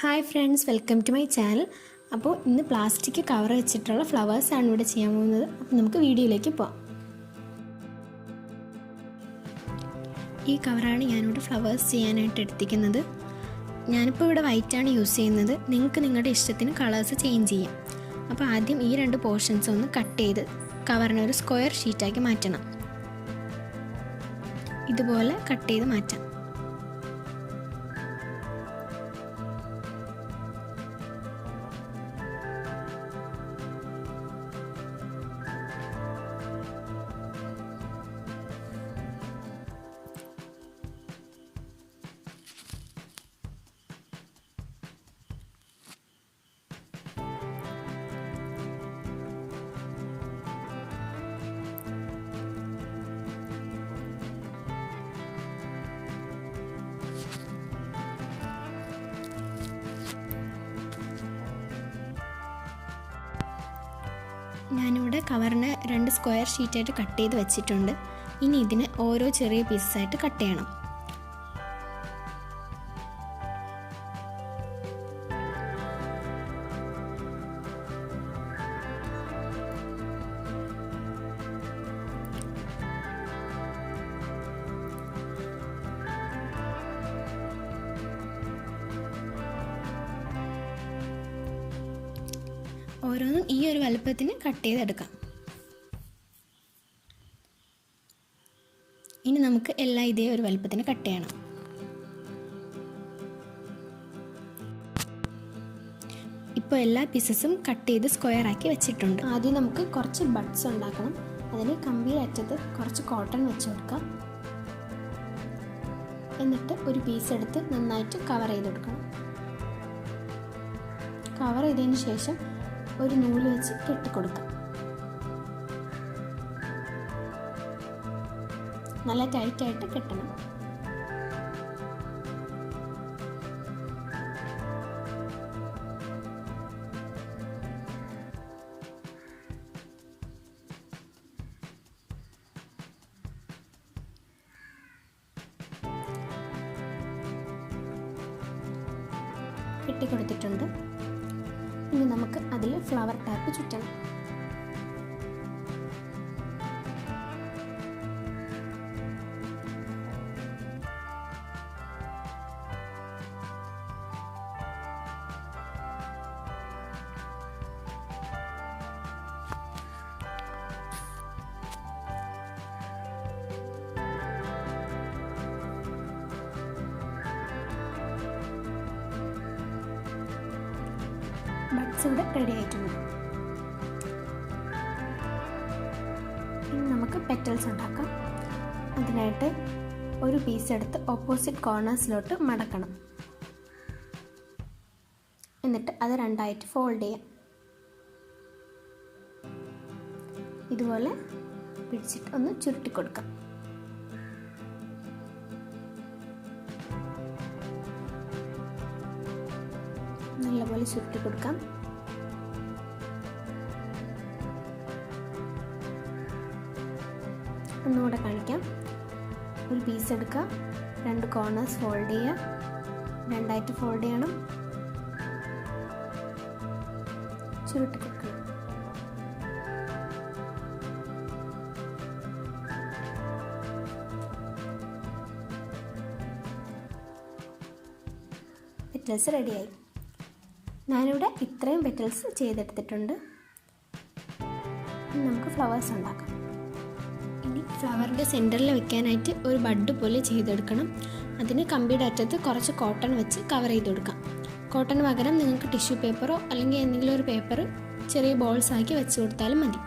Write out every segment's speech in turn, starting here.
Hi friends, welcome to my channel. അപ്പോൾ ഇന്ന് plastic cover വെച്ചിട്ടുള്ള ഫ്ലവേഴ്സാണ് ഇവിടെ ചെയ്യാൻ പോകുന്നത്. അപ്പോൾ നമുക്ക് വീഡിയോയിലേക്ക് പോകാം. ഈ കവറാണ് ഞാനിവിടെ ഫ്ലവേഴ്സ് ചെയ്യാനായിട്ട് എടുത്തിരിക്കുന്നത്. ഞാനിപ്പോൾ ഇവിടെ വൈറ്റാണ് യൂസ് ചെയ്യുന്നത്. നിങ്ങൾക്ക് നിങ്ങളുടെ ഇഷ്ടത്തിന് കളേഴ്സ് ചേഞ്ച് ചെയ്യാം. അപ്പോൾ ആദ്യം ഈ രണ്ട് പോർഷൻസ് ഒന്ന് കട്ട് ചെയ്ത് കവറിനെ ഒരു സ്ക്വയർ ഷീറ്റാക്കി മാറ്റണം. ഇതുപോലെ കട്ട് ചെയ്ത് മാറ്റാം. ഞാനിവിടെ കവറിനെ രണ്ട് സ്ക്വയർ ഷീറ്റായിട്ട് കട്ട് ചെയ്ത് വെച്ചിട്ടുണ്ട്. ഇനി ഇതിനെ ഓരോ ചെറിയ പീസസായിട്ട് കട്ട് ചെയ്യണം. ഓരോന്നും ഈ ഒരു വലുപ്പത്തിന് കട്ട് ചെയ്തെടുക്കാം. ഇനി നമുക്ക് എല്ലാം ഇതേ ഒരു വലുപ്പത്തിന് കട്ട് ചെയ്യണം. ഇപ്പോൾ എല്ലാ പീസസും കട്ട് ചെയ്ത് സ്ക്വയർ ആക്കി വെച്ചിട്ടുണ്ട്. ആദ്യം നമുക്ക് കുറച്ച് ബഡ്സ് ഉണ്ടാക്കണം. അതിന് കമ്പിയുടെ അറ്റത്ത് കുറച്ച് കോട്ടൺ വെച്ച് കൊടുക്കാം. എന്നിട്ട് ഒരു പീസ് എടുത്ത് നന്നായിട്ട് കവർ ചെയ്ത് കൊടുക്കണം. കവർ ചെയ്തതിന് ശേഷം ഒരു നൂല് വെച്ച് കെട്ടിക്കൊടുക്കാം. നല്ല ടൈറ്റായിട്ട് കെട്ടണം. കെട്ടിക്കൊടുത്തിട്ടുണ്ട്. ഇനി നമുക്ക് അതിൽ ഫ്ലവർ ടാപ്പ് ചുറ്റണം. ബഡ്സ് ഇവിടെ റെഡി ആയിട്ടുണ്ട്. ഇനി നമുക്ക് പെറ്റൽസ് ഉണ്ടാക്കാം. അതിനായിട്ട് ഒരു പീസ് എടുത്ത് ഓപ്പോസിറ്റ് കോർണേഴ്സിലോട്ട് മടക്കണം. എന്നിട്ട് അത് രണ്ടായിട്ട് ഫോൾഡ് ചെയ്യാം. ഇതുപോലെ പിടിച്ചിട്ട് ഒന്ന് ചുരുട്ടി കൊടുക്കാം. നല്ലപോലെ ചുരുട്ടി കൊടുക്കാം. ഒന്നുകൂടെ കാണിക്കാം. ഒരു പീസ് എടുക്കാം, രണ്ട് കോർണേഴ്സ് ഫോൾഡ് ചെയ്യുക, രണ്ടായിട്ട് ഫോൾഡ് ചെയ്യണം, ചുരുട്ടി കൊടുക്കണം. പെറ്റൽസ് റെഡിയായി. ഞാനിവിടെ ഇത്രയും പെറ്റൽസ് ചെയ്തെടുത്തിട്ടുണ്ട്. നമുക്ക് ഫ്ലവേഴ്സ് ഉണ്ടാക്കാം. ഇനി ഫ്ലവറിൻ്റെ സെൻറ്ററിൽ വെക്കാനായിട്ട് ഒരു ബഡ് പോലെ ചെയ്തെടുക്കണം. അതിന് കമ്പിയുടെ അറ്റത്ത് കുറച്ച് കോട്ടൺ വെച്ച് കവർ ചെയ്ത് കൊടുക്കാം. കോട്ടൺ പകരം നിങ്ങൾക്ക് ടിഷ്യൂ പേപ്പറോ അല്ലെങ്കിൽ എന്തെങ്കിലും ഒരു പേപ്പർ ചെറിയ ബോൾസ് ആക്കി വെച്ച് കൊടുത്താലും മതി.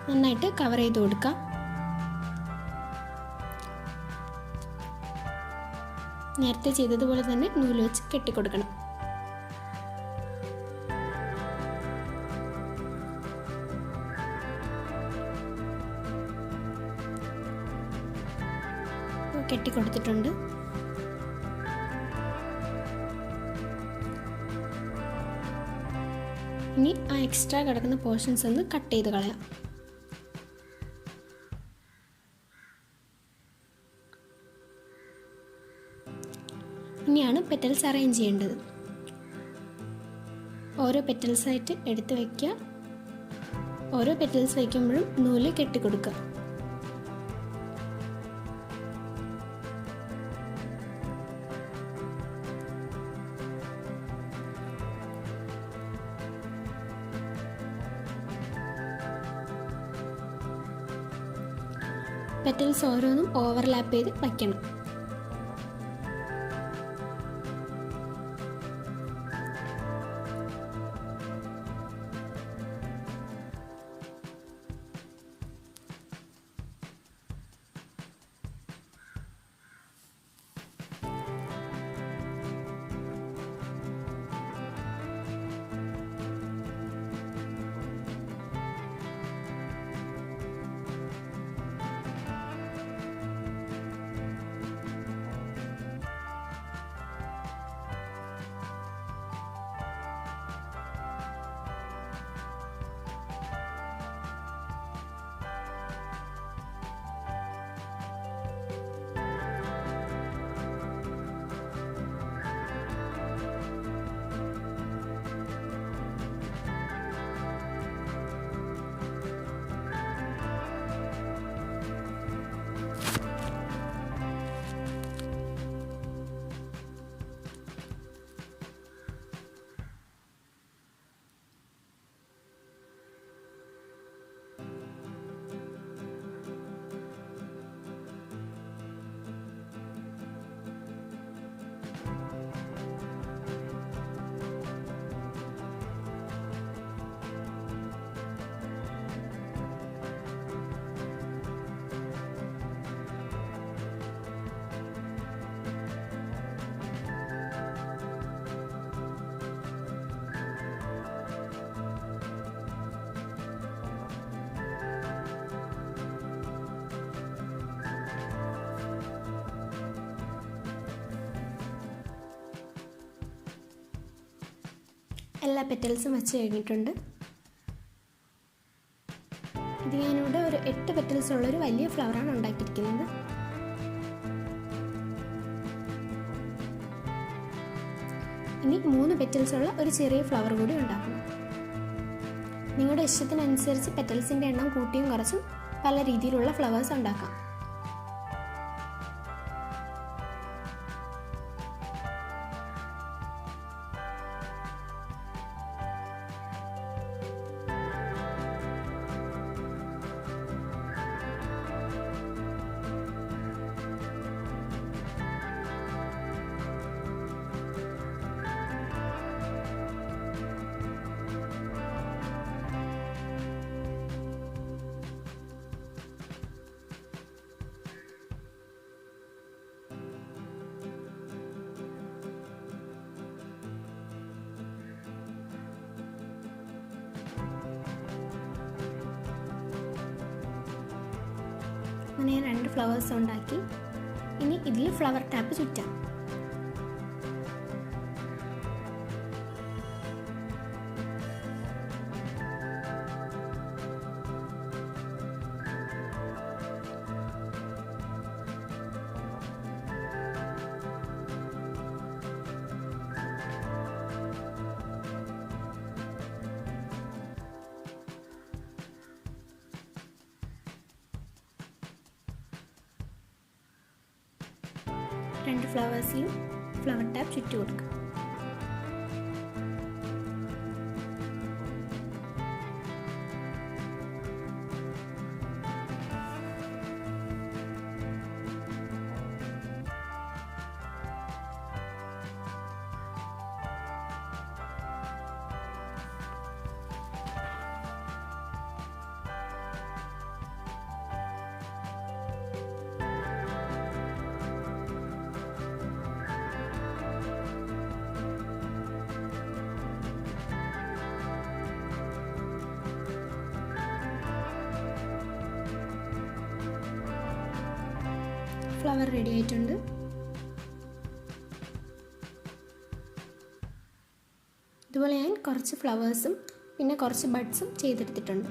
നന്നായിട്ട് കവർ ചെയ്ത് കൊടുക്കാം. നേരത്തെ ചെയ്തതുപോലെ തന്നെ നൂല് വെച്ച് കെട്ടിക്കൊടുക്കണം. കെട്ടിക്കൊടുത്തിട്ടുണ്ട്. ഇനി ആ എക്സ്ട്രാ കിടക്കുന്ന പോർഷൻസ് ഒന്ന് കട്ട് ചെയ്ത് കളയാം. ഇനിയാണ് പെറ്റൽസ് അറേഞ്ച് ചെയ്യേണ്ടത്. ഓരോ പെറ്റൽസായിട്ട് എടുത്ത് വയ്ക്കുക. ഓരോ പെറ്റൽസ് വയ്ക്കുമ്പോഴും നൂല് കെട്ടിക്കൊടുക്കുക. പെറ്റൽസ് ഓരോന്നും ഓവർലാപ്പ് ചെയ്ത് വയ്ക്കണം. എല്ലാ പെറ്റൽസും വെച്ച് കഴിഞ്ഞിട്ടുണ്ട്. ഇത് ഞാനിവിടെ ഒരു 8 പെറ്റൽസ് ഉള്ളൊരു വലിയ ഫ്ലവറാണ് ഉണ്ടാക്കിയിരിക്കുന്നത്. ഇനി 3 പെറ്റൽസ് ഉള്ള ഒരു ചെറിയ ഫ്ലവർ കൂടി ഉണ്ടാക്കണം. നിങ്ങളുടെ ഇഷ്ടത്തിനനുസരിച്ച് പെറ്റൽസിൻ്റെ എണ്ണം കൂട്ടിയും കുറച്ചും പല രീതിയിലുള്ള ഫ്ലവേഴ്സ് ഉണ്ടാക്കാം. അങ്ങനെ ഞാൻ 2 ഫ്ലവേഴ്സ് ഉണ്ടാക്കി. ഇനി ഇതിൽ ഫ്ലവർ ടാപ്പ് ചുറ്റാം. രണ്ട് ഫ്ലവേഴ്സിലും ഫ്ലവർ ടാപ്പ് ചുറ്റി കൊടുക്കുക. ഫ്ലവർ റെഡി ആയിട്ടുണ്ട്. ഇതുപോലെ ഞാൻ കുറച്ച് ഫ്ലവേഴ്സും പിന്നെ കുറച്ച് ബഡ്സും ചെയ്തെടുത്തിട്ടുണ്ട്.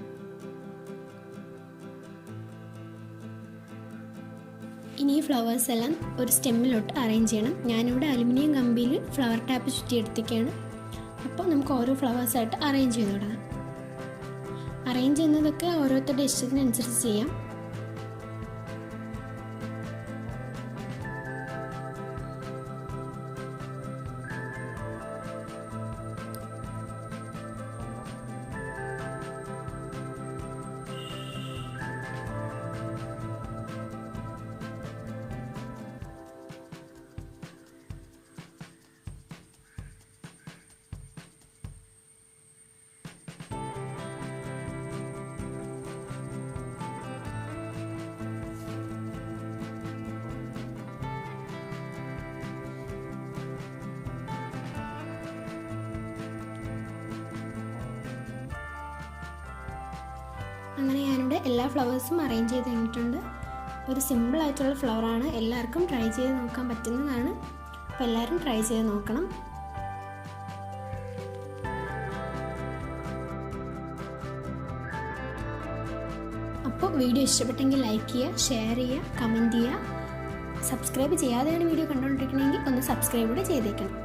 ഇനി ഇനി ഈ ഫ്ലവേഴ്സ് എല്ലാം ഒരു സ്റ്റെമ്മിലോട്ട് അറേഞ്ച് ചെയ്യണം. ഞാനിവിടെ അലുമിനിയം കമ്പിയിൽ ഫ്ലവർ ടാപ്പ് ചുറ്റി എടുത്തേക്കാണ്. അപ്പോൾ നമുക്ക് ഓരോ ഫ്ലവേഴ്സായിട്ട് അറേഞ്ച് ചെയ്ത് തുടങ്ങാം. അറേഞ്ച് ചെയ്യുന്നതൊക്കെ ഓരോരുത്തരുടെ ഇഷ്ടത്തിനനുസരിച്ച് ചെയ്യാം. അങ്ങനെ ഞാനിവിടെ എല്ലാ ഫ്ലവേഴ്സും അറേഞ്ച് ചെയ്ത് കഴിഞ്ഞിട്ടുണ്ട്. ഒരു സിമ്പിളായിട്ടുള്ള ഫ്ലവറാണ്, എല്ലാവർക്കും ട്രൈ ചെയ്ത് നോക്കാൻ പറ്റുന്നതാണ്. അപ്പോൾ എല്ലാവരും ട്രൈ ചെയ്ത് നോക്കണം. അപ്പോൾ വീഡിയോ ഇഷ്ടപ്പെട്ടെങ്കിൽ ലൈക്ക് ചെയ്യുക, ഷെയർ ചെയ്യുക, കമൻറ്റ് ചെയ്യുക. സബ്സ്ക്രൈബ് ചെയ്യാതെയാണ് വീഡിയോ കണ്ടുകൊണ്ടിരിക്കണമെങ്കിൽ ഒന്ന് സബ്സ്ക്രൈബ് കൂടെ ചെയ്തേക്കണം.